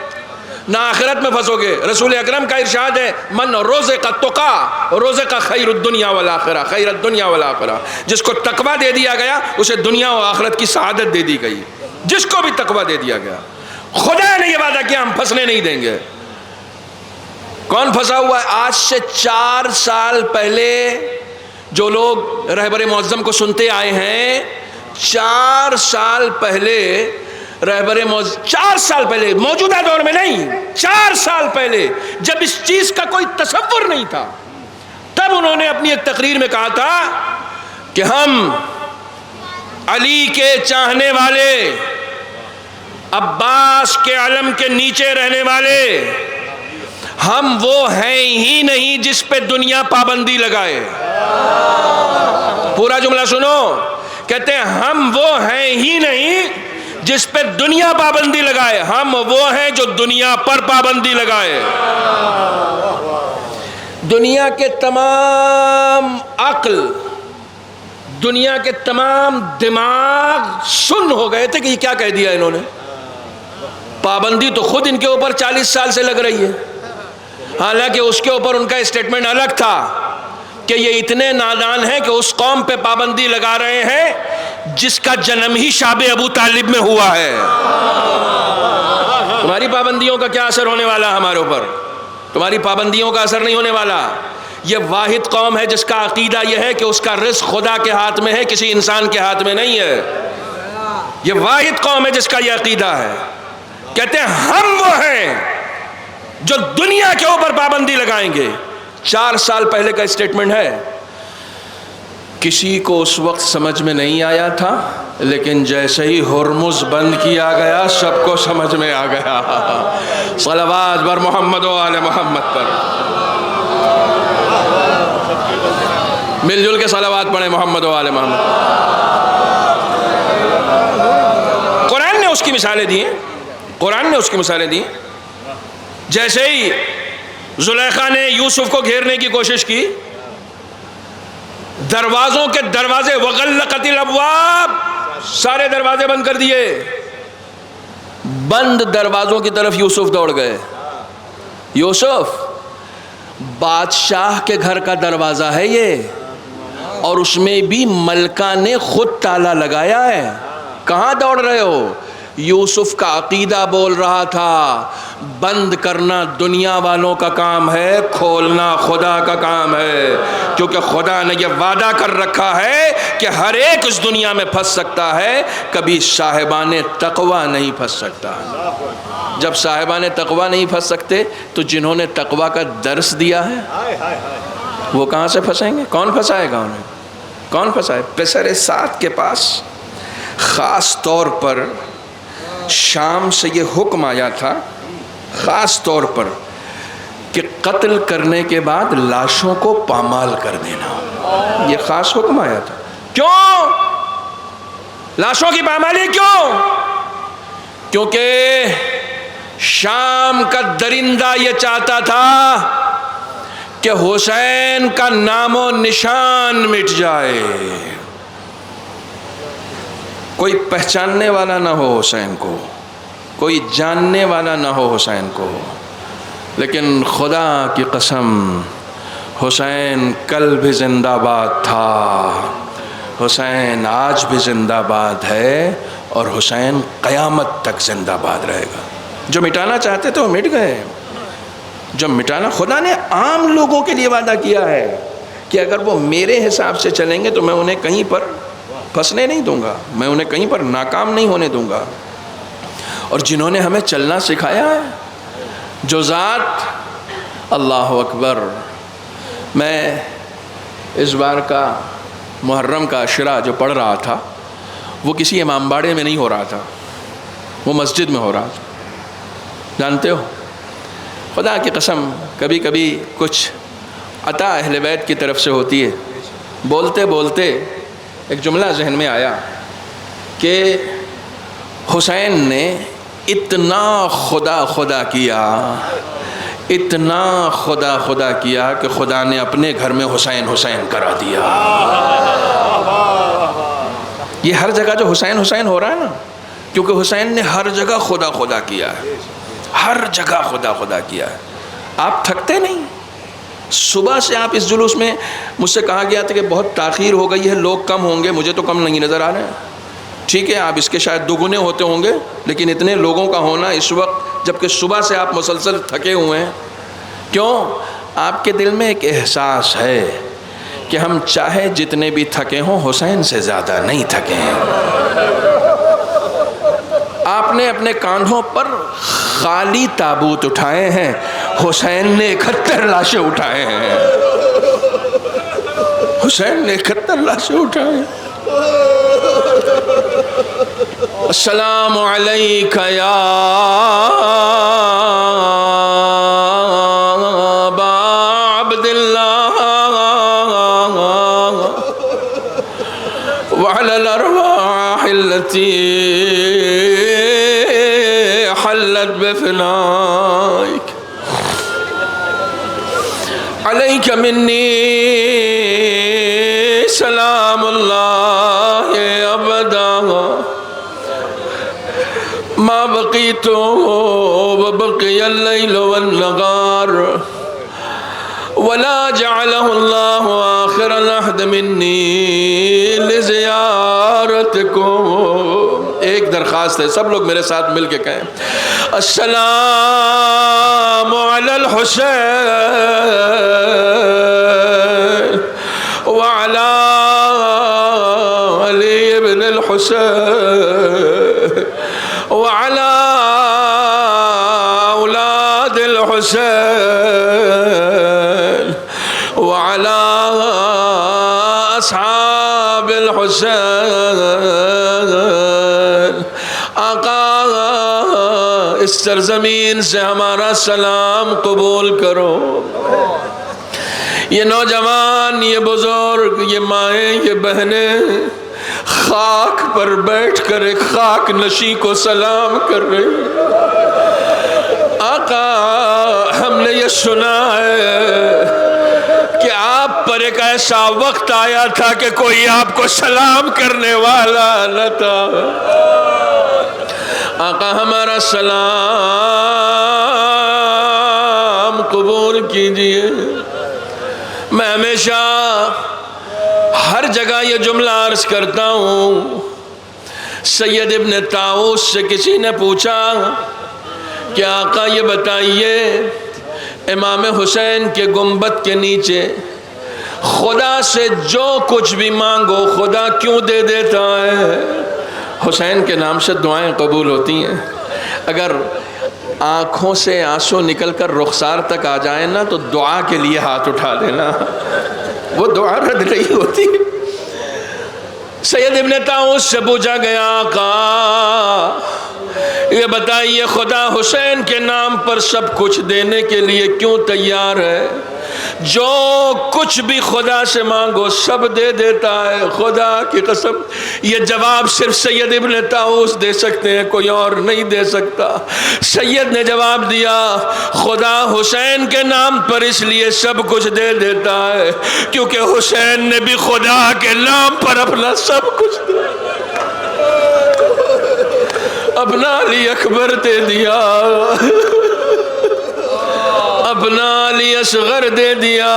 نہ آخرت میں پھنسو گے. رسول اکرم کا ارشاد ہے، من رزق التقی رزق خیر الدنیا والآخرہ. خیر الدنیا والآخرہ. جس کو تقوی دے دیا گیا اسے دنیا و آخرت کی سعادت دے دی گئی. جس کو بھی تقوی دے دیا گیا. خدا نے یہ وعدہ کیا ہم پھنسنے نہیں دیں گے. کون پھنسا ہوا ہے؟ آج سے 4 سال پہلے جو لوگ رہبر معظم کو سنتے آئے ہیں، 4 سال پہلے رہبر معظم، 4 سال پہلے، موجودہ دور میں نہیں، 4 سال پہلے جب اس چیز کا کوئی تصور نہیں تھا، تب انہوں نے اپنی ایک تقریر میں کہا تھا کہ ہم علی کے چاہنے والے، عباس کے علم کے نیچے رہنے والے، ہم وہ ہیں ہی نہیں جس پہ دنیا پابندی لگائے. پورا جملہ سنو. کہتے ہیں ہم وہ ہیں ہی نہیں جس پہ دنیا پابندی لگائے، ہم وہ ہیں جو دنیا پر پابندی لگائے. دنیا کے تمام عقل، دنیا کے تمام دماغ سن ہو گئے تھے کہ یہ کیا کہہ دیا انہوں نے. پابندی تو خود ان کے اوپر 40 سال سے لگ رہی ہے، حالانکہ اس کے اوپر ان کا اسٹیٹمنٹ الگ تھا کہ یہ اتنے نادان ہیں کہ اس قوم پہ پابندی لگا رہے ہیں جس کا جنم ہی شاب ابو طالب میں ہوا ہے۔ تمہاری پابندیوں کا کیا اثر ہونے والا ہمارے اوپر؟ تمہاری پابندیوں کا اثر نہیں ہونے والا۔ یہ واحد قوم ہے جس کا عقیدہ یہ ہے کہ اس کا رزق خدا کے ہاتھ میں ہے، کسی انسان کے ہاتھ میں نہیں ہے۔ یہ واحد قوم ہے جس کا یہ عقیدہ ہے۔ کہتے ہیں ہم وہ ہیں جو دنیا کے اوپر پابندی لگائیں گے۔ 4 سال پہلے کا اسٹیٹمنٹ ہے، کسی کو اس وقت سمجھ میں نہیں آیا تھا، لیکن جیسے ہی ہرمز بند کیا گیا سب کو سمجھ میں آ گیا۔ صلوات بر محمد و آل محمد پر، مل جل کے صلوات پڑھیں محمد و آل محمد۔ قرآن نے اس کی مثالیں دی ہیں، قرآن نے اس کی مثالیں دی ہیں۔ جیسے ہی زلیخا نے یوسف کو گھیرنے کی کوشش کی، دروازوں کے دروازے وغلقت الابواب، سارے دروازے بند کر دیے، بند دروازوں کی طرف یوسف دوڑ گئے۔ یوسف بادشاہ کے گھر کا دروازہ ہے یہ، اور اس میں بھی ملکہ نے خود تالا لگایا ہے، کہاں دوڑ رہے ہو؟ یوسف کا عقیدہ بول رہا تھا بند کرنا دنیا والوں کا کام ہے، کھولنا خدا کا کام ہے، کیونکہ خدا نے یہ وعدہ کر رکھا ہے کہ ہر ایک اس دنیا میں پھنس سکتا ہے، کبھی صاحبان تقوی نہیں پھنس سکتا۔ جب صاحبان تقوی نہیں پھنس سکتے تو جنہوں نے تقوی کا درس دیا ہے وہ کہاں سے پھنسیں گے؟ کون پھنسائے گا انہیں؟ کون پھنسائے؟ پسر سعد کے پاس خاص طور پر شام سے یہ حکم آیا تھا، خاص طور پر، کہ قتل کرنے کے بعد لاشوں کو پامال کر دینا، یہ خاص حکم آیا تھا۔ کیوں لاشوں کی پامالی؟ کیوں؟ کیونکہ شام کا درندہ یہ چاہتا تھا کہ حسین کا نام و نشان مٹ جائے، کوئی پہچاننے والا نہ ہو حسین کو، کوئی جاننے والا نہ ہو حسین کو۔ لیکن خدا کی قسم حسین کل بھی زندہ باد تھا، حسین آج بھی زندہ باد ہے، اور حسین قیامت تک زندہ باد رہے گا۔ جو مٹانا چاہتے تھے وہ مٹ گئے۔ جو مٹانا، خدا نے عام لوگوں کے لیے وعدہ کیا ہے کہ اگر وہ میرے حساب سے چلیں گے تو میں انہیں کہیں پر پھنسنے نہیں دوں گا، میں انہیں کہیں پر ناکام نہیں ہونے دوں گا۔ اور جنہوں نے ہمیں چلنا سکھایا ہے، جو ذات، اللہ اکبر، میں اس بار کا محرم کا عشرہ جو پڑھ رہا تھا وہ کسی امام باڑے میں نہیں ہو رہا تھا، وہ مسجد میں ہو رہا تھا۔ جانتے ہو، خدا کی قسم کبھی کبھی کچھ عطا اہل بیت کی طرف سے ہوتی ہے۔ بولتے بولتے ایک جملہ ذہن میں آیا کہ حسین نے اتنا خدا خدا کیا، اتنا خدا خدا کیا کہ خدا نے اپنے گھر میں حسین حسین کرا دیا۔ یہ ہر جگہ جو حسین حسین ہو رہا ہے نا، کیونکہ حسین نے ہر جگہ خدا خدا کیا ہے، ہر جگہ خدا خدا کیا ہے۔ آپ تھکتے نہیں؟ صبح سے آپ اس جلوس میں، مجھ سے کہا گیا تھا کہ بہت تاخیر ہو گئی ہے، لوگ کم ہوں گے، مجھے تو کم نہیں نظر آ رہے ہیں۔ ٹھیک ہے، آپ اس کے شاید دوگنے ہوتے ہوں گے، لیکن اتنے لوگوں کا ہونا اس وقت جبکہ صبح سے آپ مسلسل تھکے ہوئے ہیں، کیوں؟ آپ کے دل میں ایک احساس ہے کہ ہم چاہے جتنے بھی تھکے ہوں حسین سے زیادہ نہیں تھکے ہیں۔ آپ نے اپنے کاندھوں پر خالی تابوت اٹھائے ہیں، حسین نے 71 لاشیں اٹھائے ہیں، حسین نے 71 لاشیں اٹھائے ہیں۔ السلام علیک یا ابا عبداللہ وعلی الارواح التي حلت بفنائک علیک منی سلام اللہ ابدا ما بقی بقيت وبقي الليل والنهار ولا جعله الله آخر العهد مني لزيارتكم. ایک درخواست ہے، سب لوگ میرے ساتھ مل کے کہیں السلام علی الحسین وعلى علي بن الحسين وعلى أولاد الحسين وعلى أصحاب الحسين. آقا اس سرزمین سے ہمارا سلام قبول کرو. یہ نوجوان، یہ بزرگ، یہ مائیں، یہ بہنیں خاک پر بیٹھ کر ایک خاک نشیں کو سلام کر رہی. آقا ہم نے یہ سنا ہے کہ آپ پر ایک ایسا وقت آیا تھا کہ کوئی آپ کو سلام کرنے والا نہ تھا. آقا ہمارا سلام قبول کیجئے. میں ہمیشہ ہر جگہ یہ جملہ عرض کرتا ہوں. سید ابن طاؤس سے کسی نے پوچھا کہ آقا یہ بتائیے امام حسین کے گنبد کے نیچے خدا سے جو کچھ بھی مانگو خدا کیوں دے دیتا ہے؟ حسین کے نام سے دعائیں قبول ہوتی ہیں. اگر آنکھوں سے آنسو نکل کر رخسار تک آ جائیں نا تو دعا کے لیے ہاتھ اٹھا دینا، وہ دعا رد نہیں ہوتی. سید ابن طاؤس سے پوچھا گیا آقا یہ بتائیے خدا حسین کے نام پر سب کچھ دینے کے لیے کیوں تیار ہے؟ جو کچھ بھی خدا سے مانگو سب دے دیتا ہے. خدا کی قسم یہ جواب صرف سید ابن طاؤس دے سکتے ہیں، کوئی اور نہیں دے سکتا. سید نے جواب دیا خدا حسین کے نام پر اس لیے سب کچھ دے دیتا ہے کیونکہ حسین نے بھی خدا کے نام پر اپنا سب کچھ دیا. اپنا علی اکبر دے دیا، اپنا علی اصغر دے دیا.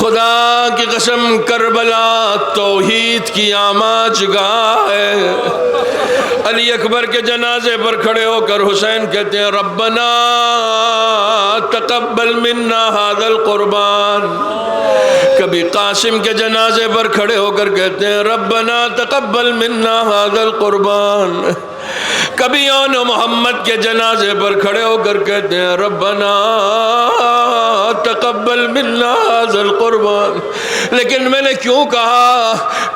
خدا کی قسم کربلا توحید کی آماج گاہ ہے. علی اکبر کے جنازے پر کھڑے ہو کر حسین کہتے ہیں ربنا تقبل منا هذا القربان. کبھی قاسم کے جنازے پر کھڑے ہو کر کہتے ہیں ربنا تقبل منا هذا القربان. کبھی اون محمد کے جنازے پر کھڑے ہو کر کہتے ہیں ربنا تقبل منا هذا القربان. لیکن میں نے کیوں کہا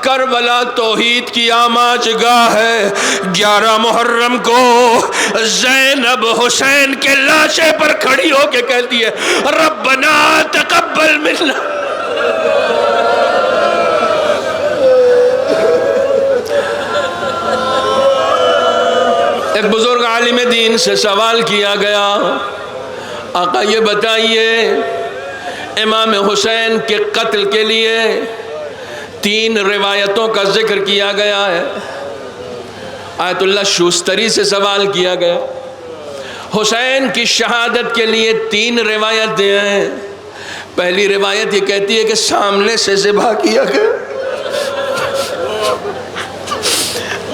کربلا توحید کی آماج گاہ ہے. 11 محرم کو زینب حسین کے لاشے پر کھڑی ہو کے کہتی ہے ربنا تقبل منا. ایک بزرگ عالم دین سے سوال کیا گیا آقا یہ بتائیے امام حسین کے قتل کے لیے 3 روایتوں کا ذکر کیا گیا ہے. آیت اللہ شوستری سے سوال کیا گیا حسین کی شہادت کے لیے 3 روایتیں ہیں. پہلی روایت یہ کہتی ہے کہ سامنے سے ذبح کیا گیا.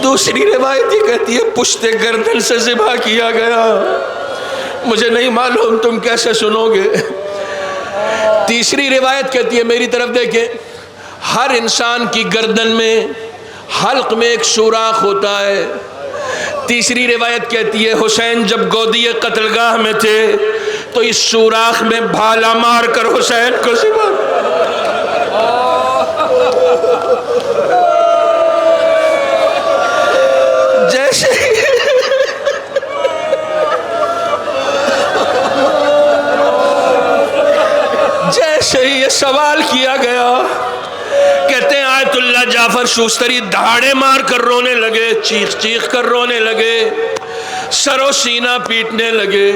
دوسری روایت یہ کہتی ہے پشت گردن سے ذبح کیا گیا. مجھے نہیں معلوم تم کیسے سنو گے. تیسری روایت کہتی ہے میری طرف دیکھیں ہر انسان کی گردن میں حلق میں ایک سوراخ ہوتا ہے. تیسری روایت کہتی ہے حسین جب گودی قتل گاہ میں تھے تو اس سوراخ میں بھالا مار کر حسین کو ذبح. جیسے ہی یہ سوال کیا گیا کہتے ہیں آیت اللہ جعفر شوستری دھاڑے مار کر رونے لگے، چیخ چیخ کر رونے لگے، سر و سینہ پیٹنے لگے.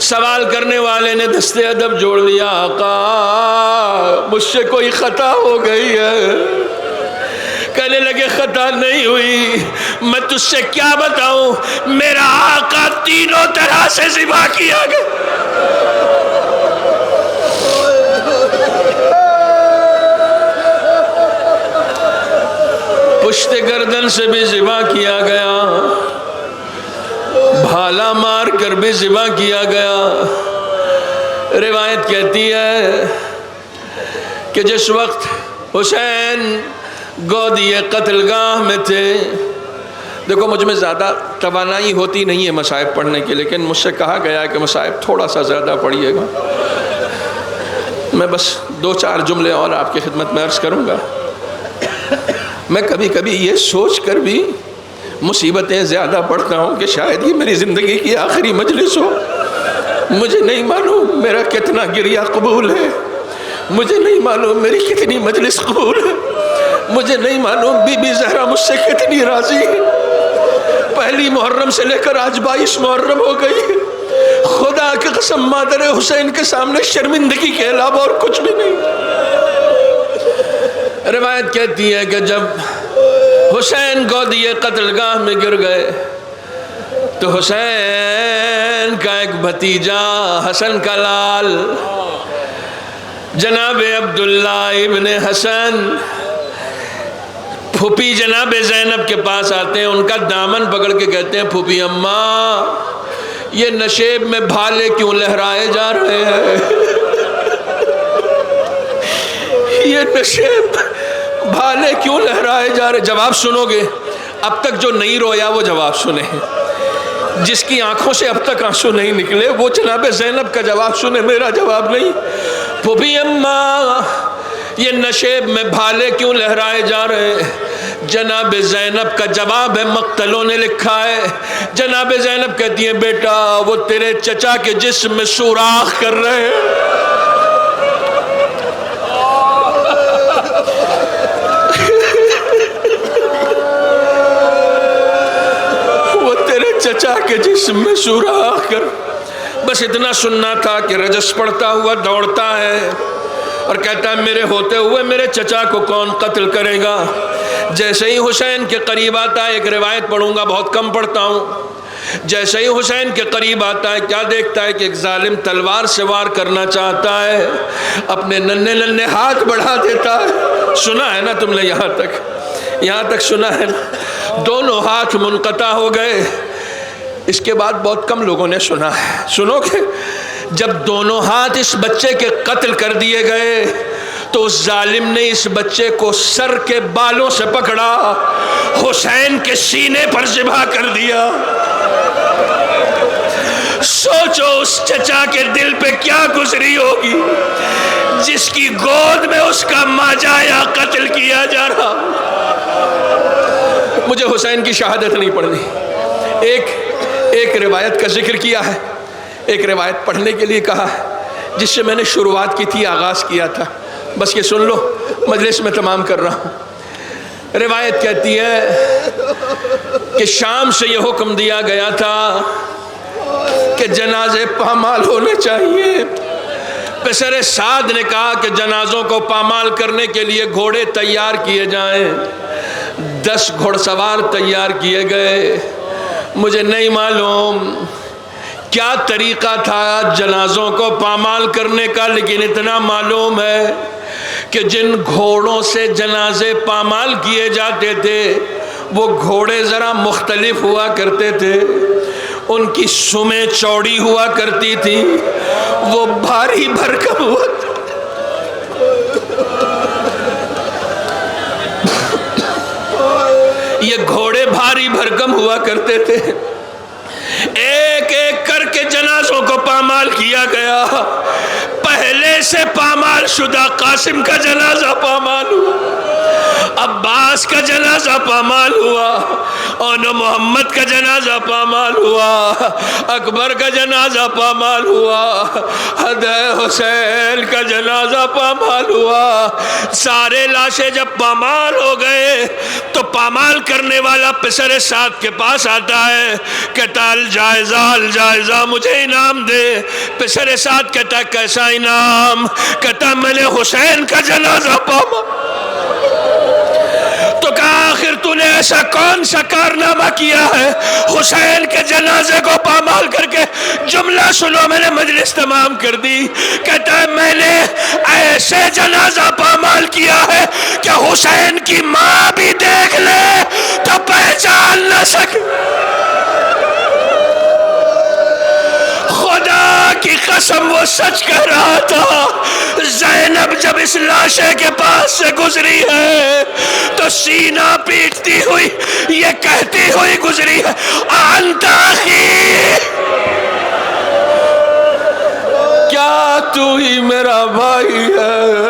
سوال کرنے والے نے دستے ادب جوڑ لیا آقا مجھ سے کوئی خطا ہو گئی ہے. کہنے لگے خطا نہیں ہوئی، میں تجھ سے کیا بتاؤں، میرا آقا تینوں طرح سے ذبح کیا گیا، پشت گردن سے بھی ذبح کیا گیا، بھالا مار کر بھی ذبح کیا گیا۔ روایت کہتی ہے کہ جس وقت حسین گودی قتل گاہ میں تھے، دیکھو مجھ میں زیادہ توانائی ہوتی نہیں ہے مصائب پڑھنے کی، لیکن مجھ سے کہا گیا کہ مصائب تھوڑا سا زیادہ پڑھیے گا، میں بس 2-4 جملے اور آپ کی خدمت میں عرض کروں گا۔ میں کبھی کبھی یہ سوچ کر بھی مصیبتیں زیادہ پڑھتا ہوں کہ شاید یہ میری زندگی کی آخری مجلس ہو، مجھے نہیں معلوم میرا کتنا گریہ قبول ہے، مجھے نہیں معلوم میری کتنی مجلس قبول ہے، مجھے نہیں معلوم بی بی زہرا مجھ سے کتنی راضی ہے۔ پہلی محرم سے لے کر آج 22 محرم ہو گئی ہے، خدا کی قسم مادر حسین کے سامنے شرمندگی کے علاوہ اور کچھ بھی نہیں۔ روایت کہتی ہے کہ جب حسین گودی قتل گاہ میں گر گئے تو حسین کا ایک بھتیجا حسن کا لال جناب عبداللہ ابن حسن پھوپھی جناب زینب کے پاس آتے ہیں، ان کا دامن پکڑ کے کہتے ہیں پھوپھی اماں یہ نشیب میں بھالے کیوں لہرائے جا رہے ہیں، یہ نشیب بھالے کیوں لہرائے جا رہے۔ جواب سنو گے، اب تک جو نہیں رویا وہ جواب سنے، جس کی آنکھوں سے اب تک آنسو نہیں نکلے وہ جناب زینب کا جواب سنے، میرا جواب نہیں۔ پھوپھی اماں یہ نشیب میں بھالے کیوں لہرائے جا رہے ہیں؟ جناب زینب کا جواب ہے، مقتلوں نے لکھا ہے، جناب زینب کہتی ہیں بیٹا وہ تیرے چچا کے جسم میں سوراخ کر رہے ہیں۔ چچا کے جسم میں سوراخ کر، بس اتنا سننا تھا کہ رجس پڑتا ہوا دوڑتا ہے اور کہتا ہے میرے ہوتے ہوئے میرے چچا کو کون قتل کرے گا۔ جیسے ہی حسین کے قریب آتا ہے، ایک روایت پڑھوں گا بہت کم پڑھتا ہوں، جیسے ہی حسین کے قریب آتا ہے کیا دیکھتا ہے کہ ایک ظالم تلوار سے وار کرنا چاہتا ہے، اپنے ننھے ننھے ہاتھ بڑھا دیتا ہے۔ سنا ہے نا تم نے یہاں تک سنا ہے نا؟ دونوں ہاتھ منقطع ہو گئے۔ اس کے بعد بہت کم لوگوں نے سنا ہے، سنو کہ جب دونوں ہاتھ اس بچے کے قتل کر دیے گئے تو اس ظالم نے اس بچے کو سر کے بالوں سے پکڑا، حسین کے سینے پر ذبح کر دیا۔ سوچو اس چچا کے دل پہ کیا گزری ہوگی جس کی گود میں اس کا ماجایا قتل کیا جا رہا۔ مجھے حسین کی شہادت نہیں پڑھنی، ایک روایت کا ذکر کیا ہے، ایک روایت پڑھنے کے لیے کہا ہے جس سے میں نے شروعات کی تھی، آغاز کیا تھا، بس یہ سن لو، مجلس میں تمام کر رہا ہوں۔ روایت کہتی ہے کہ شام سے یہ حکم دیا گیا تھا کہ جنازے پامال ہونے چاہیے۔ پسر سعد نے کہا کہ جنازوں کو پامال کرنے کے لیے گھوڑے تیار کیے جائیں، 10 گھوڑ سوار تیار کیے گئے۔ مجھے نہیں معلوم کیا طریقہ تھا جنازوں کو پامال کرنے کا، لیکن اتنا معلوم ہے کہ جن گھوڑوں سے جنازے پامال کیے جاتے تھے وہ گھوڑے ذرا مختلف ہوا کرتے تھے، ان کی سمیں چوڑی ہوا کرتی تھی، وہ بھاری بھرکم ہوا کرتے۔ یہ گھوڑے بھاری بھرکم ہوا کرتے تھے، ایک ایک کر کے جنازوں کو پامال کیا گیا۔ پہلے سے پامال شدہ قاسم کا جنازہ پامال ہوا، عباس کا جنازہ پامال ہوا، اور محمد کا جنازہ پامال ہوا، اکبر کا جنازہ پامال ہوا، حسین کا جنازہ پامال ہوا۔ سارے لاشیں جب پامال ہو گئے تو پامال کرنے والا پسر سعد کے پاس آتا ہے، کہتا الجائزہ مجھے انعام دے۔ پسر سعد کہتا ہے کیسا انعام؟ کہتا میں نے حسین کا جنازہ پامال۔ تو کہا آخر تو نے ایسا کون سا کارنامہ کیا ہے؟ حسین کے جنازے کو پامال کر کے جملہ سنو، میں نے مجلس تمام کر دی. کہتا ہے میں نے ایسے جنازہ پامال کیا ہے کہ حسین کی ماں بھی دیکھ لے تو پہچان نہ سکے. خدا کی قسم وہ سچ کہہ رہا تھا. زینب جب اس لاشے کے پاس سے گزری ہے تو سینہ پیٹتی ہوئی یہ کہتی ہوئی گزری ہے انت اخی، کیا تو ہی میرا بھائی ہے؟